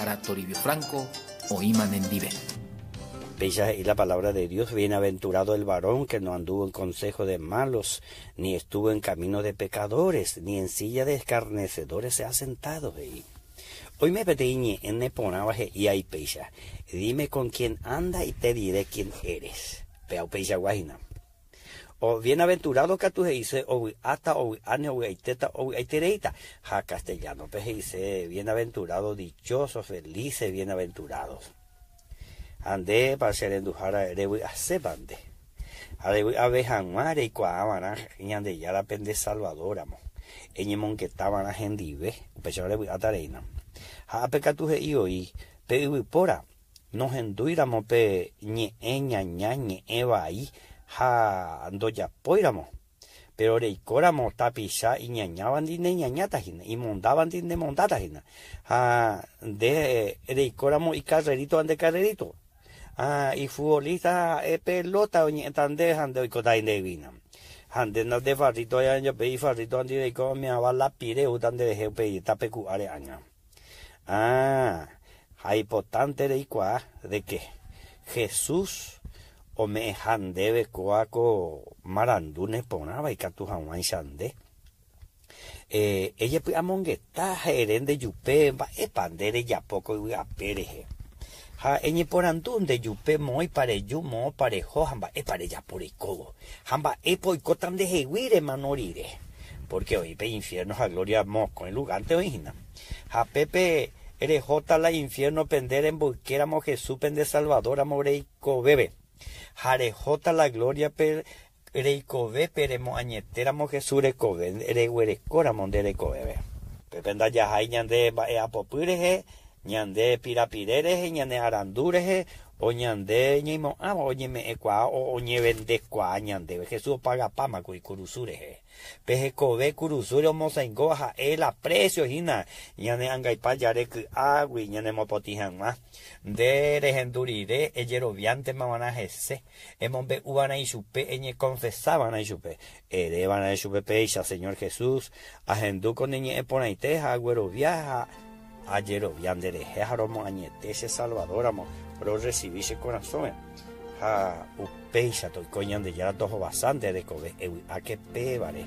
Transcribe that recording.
Jara Toribio Franco, Oíman en Diven. Bella es la palabra de Dios, bienaventurado el varón que no anduvo en consejo de malos, ni estuvo en camino de pecadores, ni en silla de escarnecedores se ha sentado. Hoy me pedí en Neponabaje y hay Bella. Dime con quién anda y te diré quién eres. Peau Bella Guajina. O bienaventurado que tú dices, o hasta o ane o aiteta o aitereita. Ja castellano, pues dice bienaventurado, dichosos, felices, bienaventurados. Ande para ser endujara erewi acebande. Arewi abejanmare y cuaamana ñande ya la pende salvadoramo. Eñemon que estaban a gendive, upecharewi atareina. Ha pecatuje y hoy, pe pora. Nos enduiramos pe ñeña ñañe eva ahí. Ha ando ya poíramos. Pero reicóramos tapicha y ñañaban dine ñañatajina y mondaban dine mondatajina. Ha de reicóramos y carrerito ande carrerito. Y futbolista pelota tande ande ikotai nevina. Ande no de farrito año pe farrito ande de como me va la pire utande de pe tapecu are aña. Hay potente de icua de que Jesús o me handebe coaco marandune ponaba y catujawan shande. Ella pues amongueta gerende yupe va pandere ya poco y apereje. Ha eñe por andún de yupe muy pare yumo parejo hamba pare ya por icobo. Hamba poicotan de heguire manorire. Porque hoy pe infierno a gloria moco en lugar de oína. Ha pepe erejota la infierno pender en buquéramo Jesús pende salvador amoreico bebe. Jarejota la gloria per reicove peremo añetéramo Jesús recoven erehuerecóramo de recovebe. Pependa ya hay ñande apopüreje. Ñande pirapirereje, ñande arandureje, o ñande ñimo oye me equa o oñe vende qua ñande Jesús paga pama y curusureje. Peje cove curusure mosaingoja el aprecio hina ñande angaipa yarek agui ñande mopotijan más de regendurire eyeroviante mamanajese emombe ubana y chupe eñe confesaban y chupe ereban y chupe peisha Señor Jesús agendú con eñe eponaiteja agüero viaja ayer viandere jejaromo añetese salvadoramo pero recibí ese corazón ha upeisha to coñan de ya dos bastante de cobe a que pe vale.